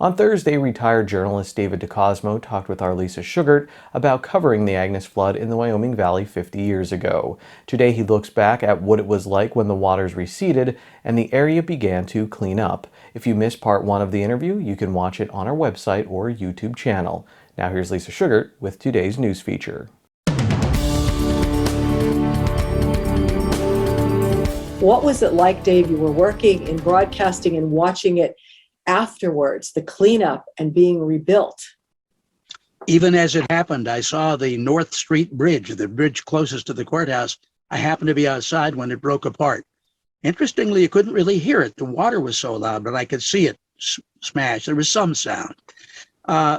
On Thursday, retired journalist David DeCosmo talked with our Lisa Sugart about covering the Agnes flood in the Wyoming Valley 50 years ago. Today, he looks back at what it was like when the waters receded and the area began to clean up. If you missed part one of the interview, you can watch it on our website or YouTube channel. Now here's Lisa Sugart with today's news feature. What was it like, Dave? You were working in broadcasting and watching it afterwards, the cleanup and being rebuilt. Even as it happened, I saw the North Street Bridge, the bridge closest to the courthouse. I happened to be outside when it broke apart. Interestingly, you couldn't really hear it. The water was so loud, but I could see it smash. There was some sound.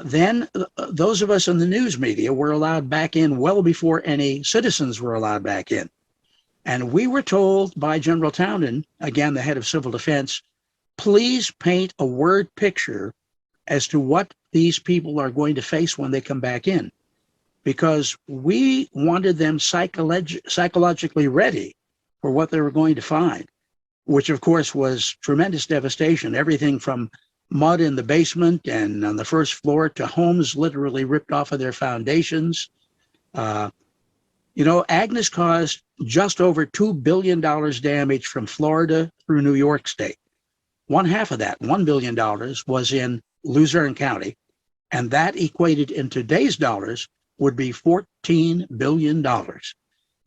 Then those of us in the news media were allowed back in well before any citizens were allowed back in. And we were told by General Townend, again, the head of civil defense, please paint a word picture as to what these people are going to face when they come back in, because we wanted them psychologically ready for what they were going to find, which of course was tremendous devastation, everything from mud in the basement and on the first floor to homes literally ripped off of their foundations. Agnes caused just over $2 billion damage from Florida through New York State. One half of that, $1 billion, was in Luzerne County, and that equated in today's dollars would be $14 billion.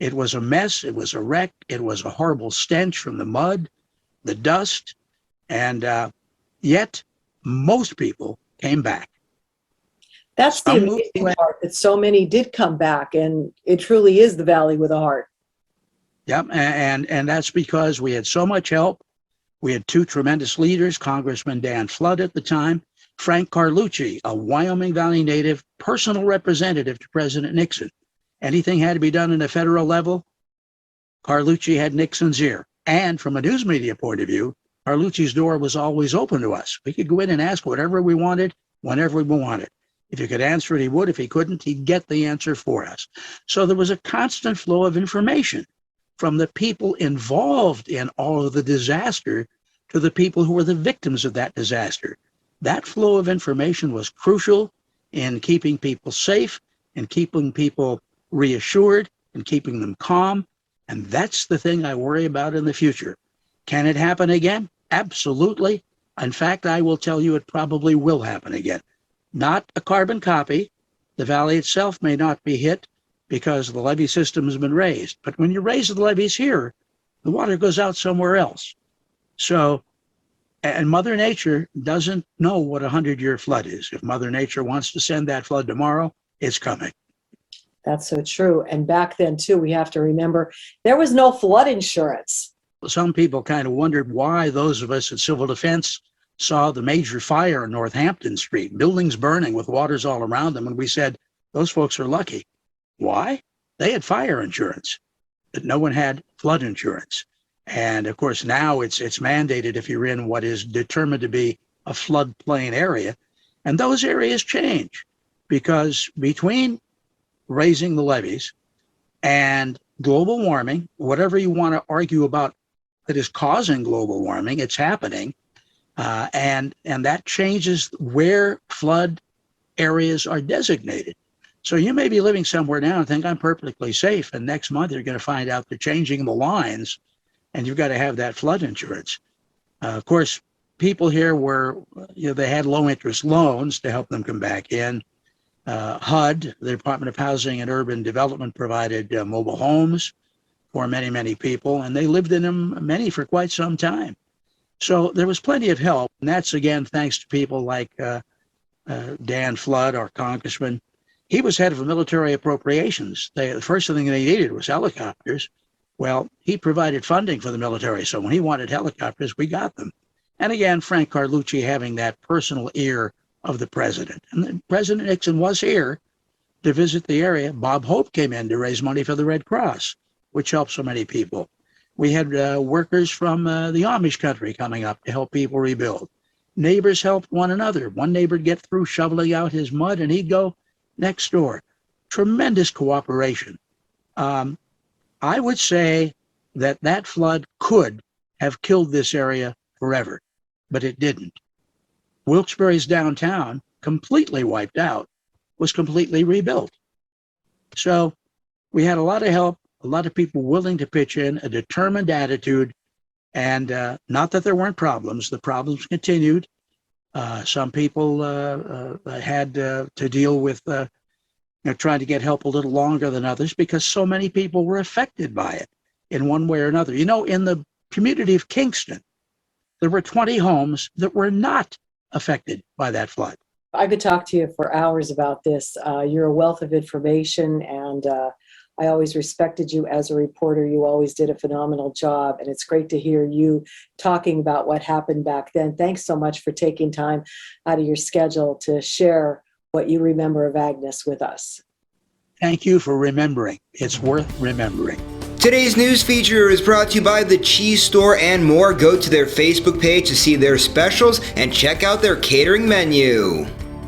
It was a mess, it was a wreck, it was a horrible stench from the mud, the dust, and yet most people came back. That's the amazing part, that so many did come back, and it truly is the Valley with a heart. Yep, and that's because we had so much help. We had two tremendous leaders, Congressman Dan Flood at the time, Frank Carlucci, a Wyoming Valley native, personal representative to President Nixon. Anything had to be done in a federal level, Carlucci had Nixon's ear. And from a news media point of view, Carlucci's door was always open to us. We could go in and ask whatever we wanted, whenever we wanted. If he could answer it, he would. If he couldn't, he'd get the answer for us. So there was a constant flow of information from the people involved in all of the disaster to the people who were the victims of that disaster. That flow of information was crucial in keeping people safe, in keeping people reassured, and keeping them calm. And that's the thing I worry about in the future. Can it happen again? Absolutely. In fact, I will tell you it probably will happen again. Not a carbon copy. The valley itself may not be hit because the levee system has been raised. But when you raise the levees here, the water goes out somewhere else. So, and Mother Nature doesn't know what a 100-year flood is. If Mother Nature wants to send that flood tomorrow, it's coming. That's so true. And back then, too, we have to remember there was no flood insurance. Some people kind of wondered why those of us at Civil Defense saw the major fire in Northampton Street, buildings burning with waters all around them, and we said, those folks are lucky. Why? They had fire insurance, but no one had flood insurance. And of course, now it's mandated if you're in what is determined to be a floodplain area. And those areas change because between raising the levees and global warming, whatever you want to argue about that is causing global warming, it's happening. And that changes where flood areas are designated. So you may be living somewhere now and think I'm perfectly safe, and next month you're going to find out they're changing the lines, and you've got to have that flood insurance. Of course, people here they had low interest loans to help them come back in. HUD, the Department of Housing and Urban Development, provided mobile homes for many, many people, and they lived in them, many for quite some time. So there was plenty of help, and that's, again, thanks to people like Dan Flood, our congressman. He was head of military appropriations. The first thing they needed was helicopters. Well, he provided funding for the military, so when he wanted helicopters, we got them. And again, Frank Carlucci having that personal ear of the president. And then President Nixon was here to visit the area. Bob Hope came in to raise money for the Red Cross, which helped so many people. We had workers from the Amish country coming up to help people rebuild. Neighbors helped one another. One neighbor would get through shoveling out his mud, and he'd go next door. Tremendous cooperation. I would say that flood could have killed this area forever, but it didn't. Wilkes-Barre's downtown, completely wiped out, was completely rebuilt. So we had a lot of help, a lot of people willing to pitch in, a determined attitude, and not that there weren't problems. The problems continued. Some people had to deal with trying to get help a little longer than others because so many people were affected by it in one way or another. You know, in the community of Kingston, there were 20 homes that were not affected by that flood. I could talk to you for hours about this. You're a wealth of information, and I always respected you as a reporter. You always did a phenomenal job, and it's great to hear you talking about what happened back then. Thanks so much for taking time out of your schedule to share what you remember of Agnes with us. Thank you for remembering. It's worth remembering. Today's news feature is brought to you by The Cheese Store and more. Go to their Facebook page to see their specials and check out their catering menu.